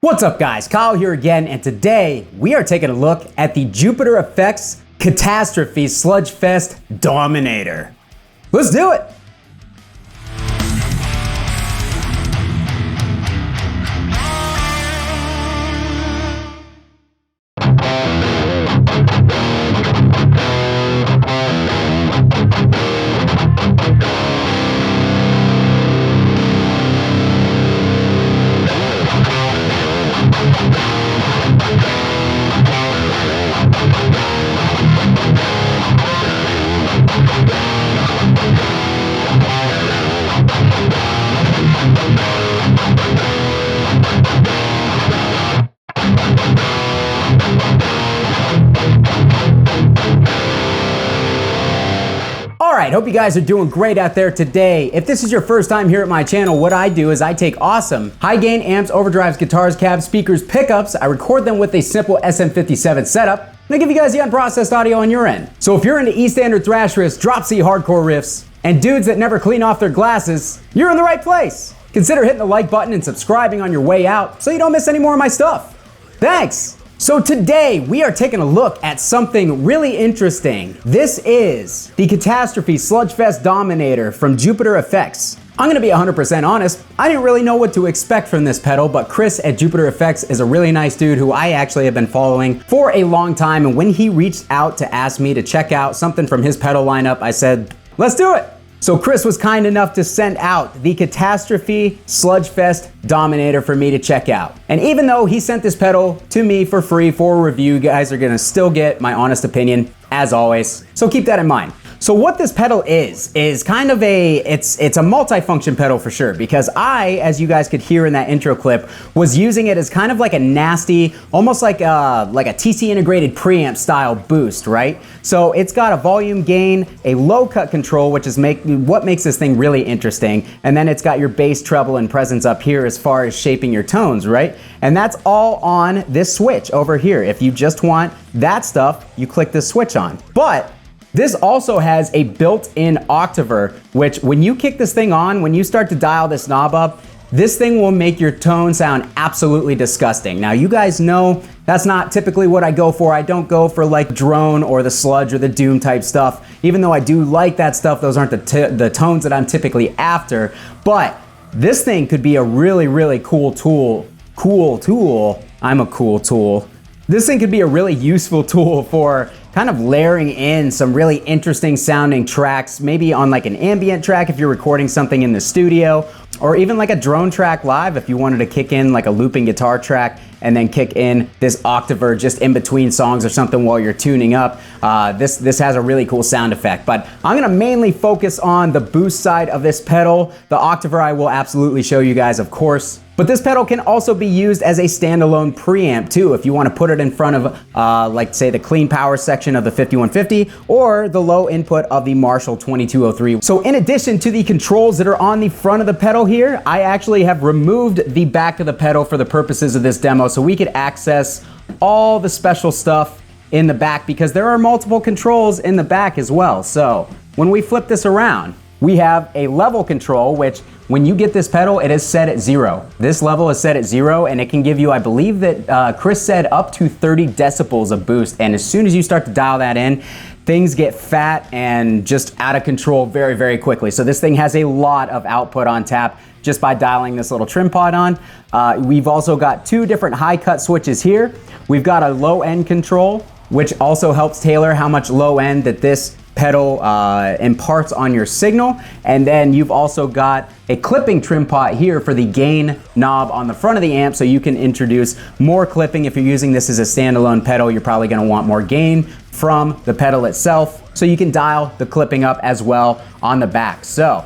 What's up guys, Kyle here again, and today we are taking a look at the Jupiter Effects Katastrophe Sludgefest Dominator. Let's do it! Alright, hope you guys are doing great out there today. If this is your first time here at my channel, what I do is I take awesome high gain amps, overdrives, guitars, cabs, speakers, pickups, I record them with a simple SM57 setup, and I give you guys the unprocessed audio on your end. So if you're into E standard thrash riffs, drop C hardcore riffs, and dudes that never clean off their glasses, you're in the right place. Consider hitting the like button and subscribing on your way out so you don't miss any more of my stuff. Thanks! So today we are taking a look at something really interesting. This is the Katastrophe Sludgefest Dominator from Jupiter Effects. I'm gonna be 100% honest, I didn't really know what to expect from this pedal, but Chris at Jupiter Effects is a really nice dude who I actually have been following for a long time, and when he reached out to ask me to check out something from his pedal lineup, I said, let's do it! So Chris was kind enough to send out the Katastrophe Sludgefest Dominator for me to check out. And even though he sent this pedal to me for free for a review, you guys are gonna still get my honest opinion, as always. So keep that in mind. So what this pedal is kind of it's a multi-function pedal for sure, because I, as you guys could hear in that intro clip, was using it as kind of like a nasty, almost like a TC integrated preamp style boost, right? So it's got a volume gain, a low cut control, which is what makes this thing really interesting, and then it's got your bass, treble, and presence up here as far as shaping your tones, right? And that's all on this switch over here. If you just want that stuff, you click this switch on. But this also has a built-in Octaver, which when you kick this thing on, when you start to dial this knob up, this thing will make your tone sound absolutely disgusting. Now you guys know that's not typically what I go for. I don't go for like drone or the sludge or the doom type stuff. Even though I do like that stuff, those aren't the tones that I'm typically after. But this thing could be a really, really cool tool. I'm a cool tool. This thing could be a really useful tool for kind of layering in some really interesting sounding tracks, maybe on like an ambient track if you're recording something in the studio, or even like a drone track live if you wanted to kick in like a looping guitar track and then kick in this Octaver just in between songs or something while you're tuning up. This has a really cool sound effect, but I'm gonna mainly focus on the boost side of this pedal. The Octaver I will absolutely show you guys, of course. But this pedal can also be used as a standalone preamp too, if you want to put it in front of, like say the clean power section of the 5150 or the low input of the Marshall 2203. So in addition to the controls that are on the front of the pedal here, I actually have removed the back of the pedal for the purposes of this demo so we could access all the special stuff in the back, because there are multiple controls in the back as well. So when we flip this around, we have a level control, which when you get this pedal, it is set at 0. This level is set at 0, and it can give you, I believe that Chris said, up to 30 decibels of boost. And as soon as you start to dial that in, things get fat and just out of control very, very quickly. So this thing has a lot of output on tap just by dialing this little trim pod on. We've also got two different high cut switches here. We've got a low end control, which also helps tailor how much low end that this pedal imparts on your signal. And then you've also got a clipping trim pot here for the gain knob on the front of the amp, so you can introduce more clipping. If you're using this as a standalone pedal, you're probably gonna want more gain from the pedal itself, so you can dial the clipping up as well on the back. So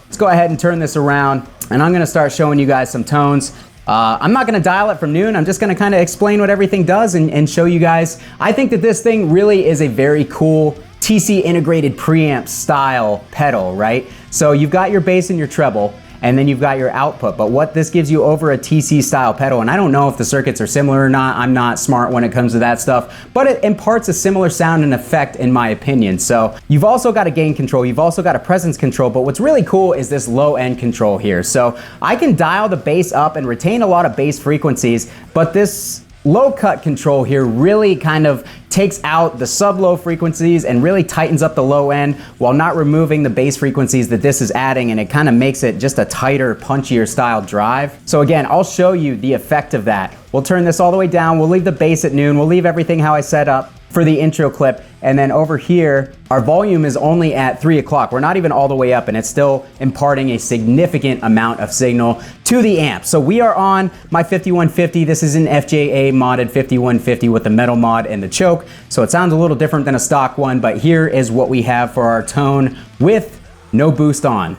let's go ahead and turn this around, and I'm gonna start showing you guys some tones. I'm not gonna dial it from noon. I'm just gonna kind of explain what everything does and show you guys. I think that this thing really is a very cool TC integrated preamp style pedal, right? So you've got your bass and your treble, and then you've got your output. But what this gives you over a TC style pedal, and I don't know if the circuits are similar or not, I'm not smart when it comes to that stuff, but it imparts a similar sound and effect in my opinion. So you've also got a gain control, you've also got a presence control, but what's really cool is this low end control here. So I can dial the bass up and retain a lot of bass frequencies, but this low cut control here really kind of takes out the sub-low frequencies and really tightens up the low end while not removing the bass frequencies that this is adding, and it kind of makes it just a tighter, punchier style drive. So again, I'll show you the effect of that. We'll turn this all the way down, we'll leave the bass at noon, we'll leave everything how I set up for the intro clip, and then over here, our volume is only at 3 o'clock. We're not even all the way up, and it's still imparting a significant amount of signal to the amp. So we are on my 5150. This is an FJA modded 5150 with the metal mod and the choke. So it sounds a little different than a stock one, but here is what we have for our tone with no boost on.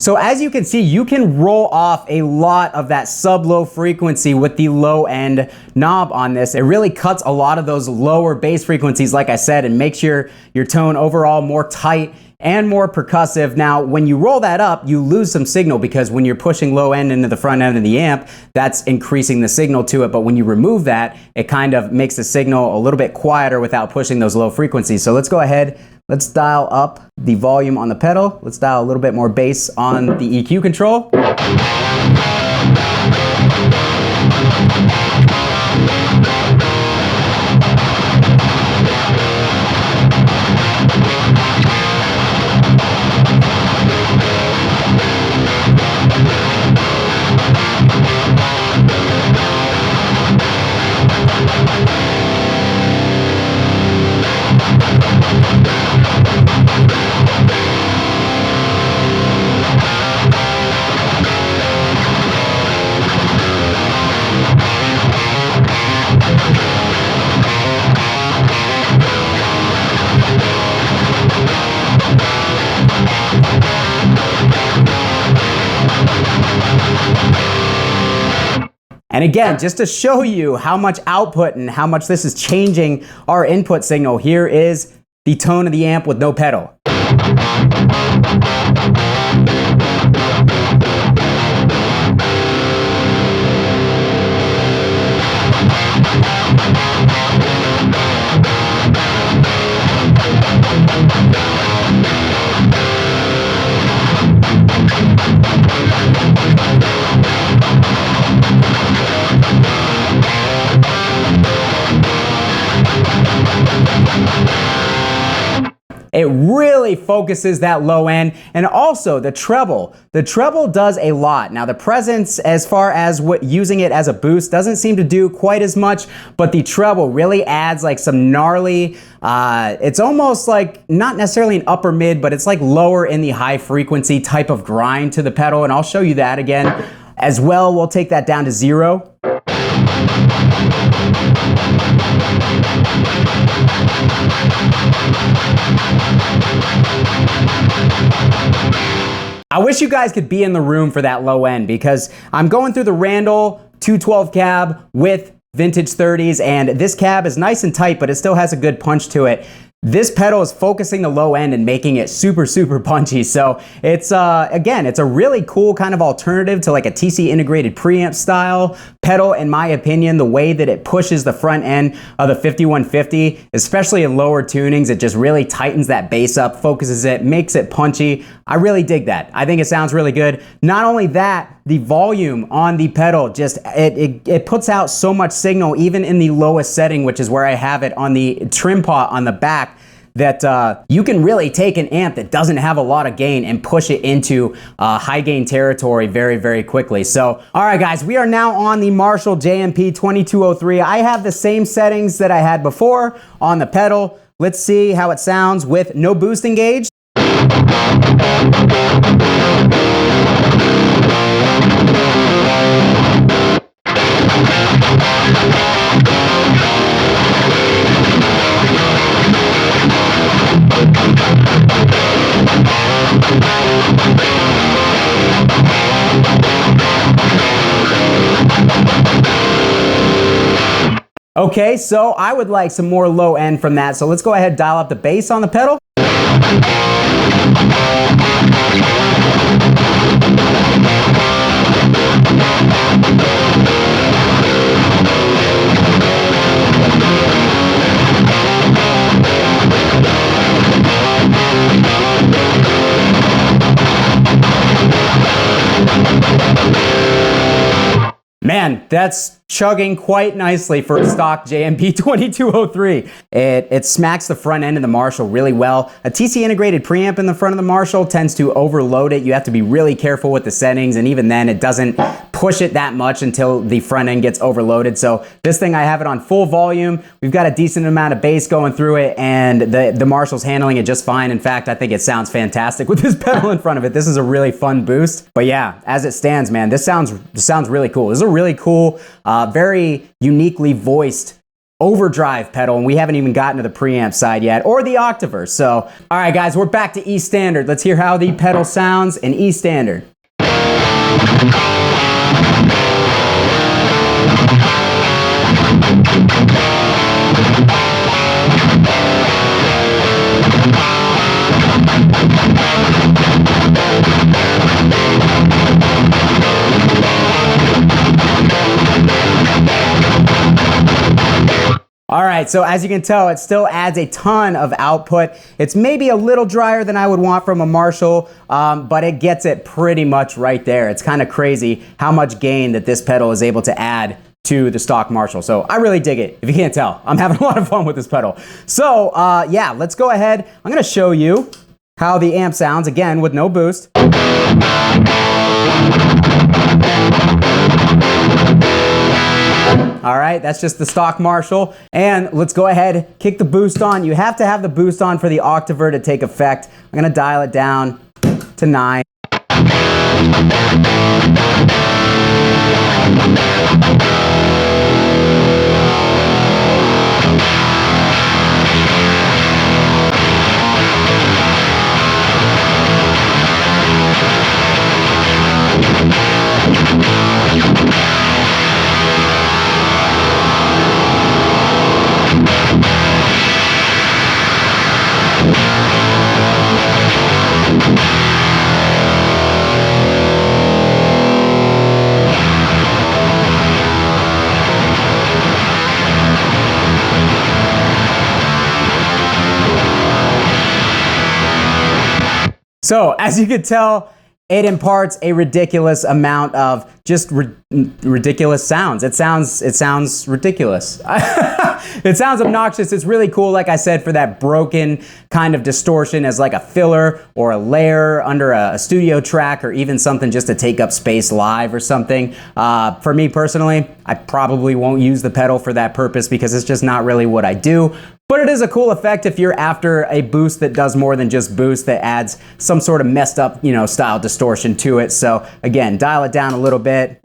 So as you can see, you can roll off a lot of that sub-low frequency with the low end knob on this. It really cuts a lot of those lower bass frequencies, like I said, and makes your tone overall more tight and more percussive. Now, when you roll that up, you lose some signal because when you're pushing low end into the front end of the amp, that's increasing the signal to it. But when you remove that, it kind of makes the signal a little bit quieter without pushing those low frequencies. So let's go ahead. Let's dial up the volume on the pedal. Let's dial a little bit more bass on the EQ control. And again, just to show you how much output and how much this is changing our input signal, here is the tone of the amp with no pedal. It really focuses that low end, and also the treble. The treble does a lot. Now the presence, as far as using it as a boost, doesn't seem to do quite as much, but the treble really adds like some gnarly, it's almost like not necessarily an upper mid, but it's like lower in the high frequency type of grind to the pedal, and I'll show you that again. As well, we'll take that down to 0. I wish you guys could be in the room for that low end, because I'm going through the Randall 212 cab with vintage 30s, and this cab is nice and tight, but it still has a good punch to it. This pedal is focusing the low end and making it super, super punchy. So it's, again, it's a really cool kind of alternative to like a TC integrated preamp style pedal, in my opinion. The way that it pushes the front end of the 5150, especially in lower tunings, it just really tightens that bass up, focuses it, makes it punchy. I really dig that. I think it sounds really good. Not only that, the volume on the pedal just, it puts out so much signal even in the lowest setting, which is where I have it on the trim pot on the back. that you can really take an amp that doesn't have a lot of gain and push it into high gain territory very, very quickly. So, all right guys, we are now on the Marshall JMP 2203. I have the same settings that I had before on the pedal. Let's see how it sounds with no boost engaged. Okay, so I would like some more low end from that. So let's go ahead and dial up the bass on the pedal. Man, that's chugging quite nicely for a stock JMP 2203. It smacks the front end of the Marshall really well. A TC integrated preamp in the front of the Marshall tends to overload it. You have to be really careful with the settings, and even then it doesn't push it that much until the front end gets overloaded. So this thing, I have it on full volume. We've got a decent amount of bass going through it, and the Marshall's handling it just fine. In fact, I think it sounds fantastic with this pedal in front of it. This is a really fun boost. But yeah, as it stands, man, this sounds really cool. This is a really cool, very uniquely voiced Overdrive pedal, and we haven't even gotten to the preamp side yet, or the Octaver. So, all right guys, we're back to E standard. Let's hear how the pedal sounds in E standard. All right, so as you can tell, it still adds a ton of output. It's maybe a little drier than I would want from a Marshall, but it gets it pretty much right there. It's kind of crazy how much gain that this pedal is able to add to the stock Marshall. So I really dig it. If you can't tell, I'm having a lot of fun with this pedal. So yeah, let's go ahead. I'm gonna show you how the amp sounds, again, with no boost. All right, that's just the stock Marshall. And let's go ahead, kick the boost on. You have to have the boost on for the Octaver to take effect. I'm gonna dial it down to 9. So, as you can tell, it imparts a ridiculous amount of just ridiculous sounds. It sounds ridiculous. It sounds obnoxious. It's really cool, like I said, for that broken kind of distortion as like a filler or a layer under a studio track, or even something just to take up space live or something. For me personally, I probably won't use the pedal for that purpose because it's just not really what I do. But it is a cool effect if you're after a boost that does more than just boost, that adds some sort of messed up, you know, style distortion to it. So again, dial it down a little bit.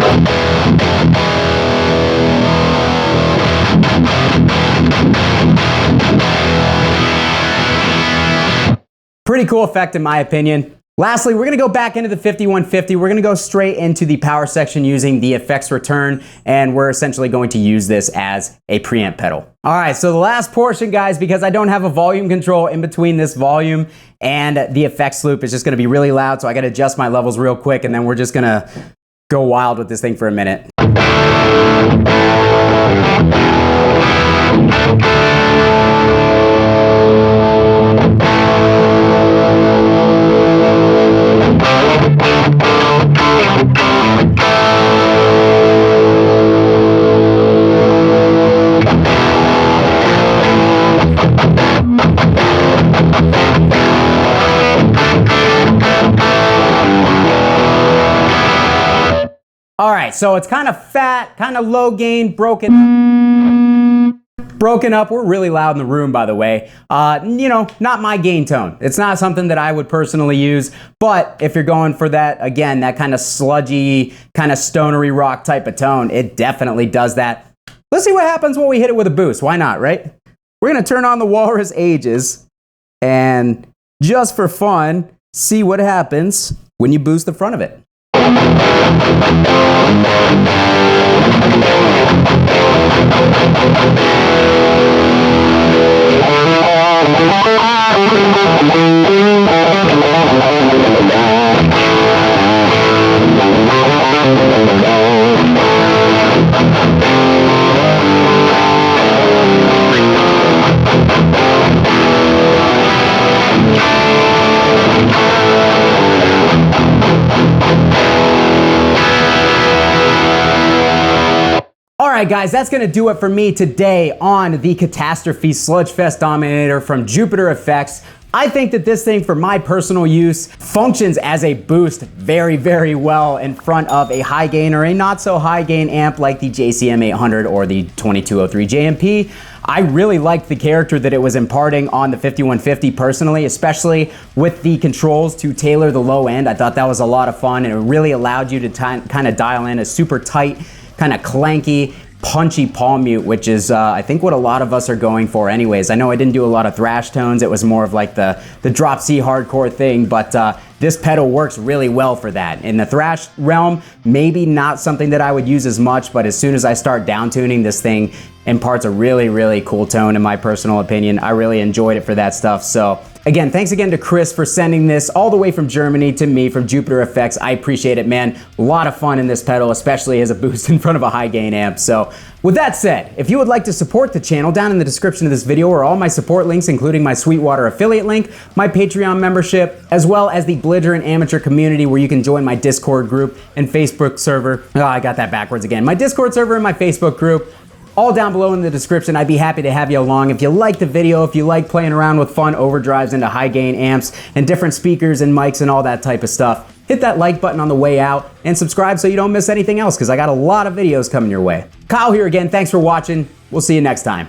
Pretty cool effect in my opinion. Lastly, we're gonna go back into the 5150. We're gonna go straight into the power section using the effects return, and we're essentially going to use this as a preamp pedal. All right, so the last portion, guys, because I don't have a volume control in between this volume and the effects loop, is just gonna be really loud, so I gotta adjust my levels real quick, and then we're just gonna go wild with this thing for a minute. All right, so it's kind of fat, kind of low gain, broken up. We're really loud in the room, by the way. You know, not my gain tone. It's not something that I would personally use, but if you're going for that, again, that kind of sludgy, kind of stonery rock type of tone, it definitely does that. Let's see what happens when we hit it with a boost. Why not, right? We're gonna turn on the Walrus Ages and just for fun, see what happens when you boost the front of it. Alright guys, that's going to do it for me today on the Katastrophe Sludgefest Dominator from Jupiter Effects. I think that this thing, for my personal use, functions as a boost very, very well in front of a high gain or a not so high gain amp like the JCM 800 or the 2203 JMP. I really liked the character that it was imparting on the 5150 personally, especially with the controls to tailor the low end. I thought that was a lot of fun, and it really allowed you to kind of dial in a super tight, kind of clanky, punchy palm mute, which is I think what a lot of us are going for anyways. I know I didn't do a lot of thrash tones. It was more of like the drop C hardcore thing, but this pedal works really well for that. In the thrash realm, maybe not something that I would use as much, but as soon as I start down tuning, this thing imparts a really, really cool tone in my personal opinion. I really enjoyed it for that stuff. So again, thanks again to Chris for sending this all the way from Germany to me from Jupiter Effects. I appreciate it, man. A lot of fun in this pedal, especially as a boost in front of a high gain amp. So with that said, if you would like to support the channel, down in the description of this video are all my support links, including my Sweetwater affiliate link, my Patreon membership, as well as the belligerent amateur community where you can join my Discord group and Facebook server. Oh, I got that backwards again. My Discord server and my Facebook group. All down below in the description. I'd be happy to have you along. If you like the video, if you like playing around with fun overdrives into high gain amps and different speakers and mics and all that type of stuff, hit that like button on the way out and subscribe so you don't miss anything else, because I got a lot of videos coming your way. Kyle here again. Thanks for watching. We'll see you next time.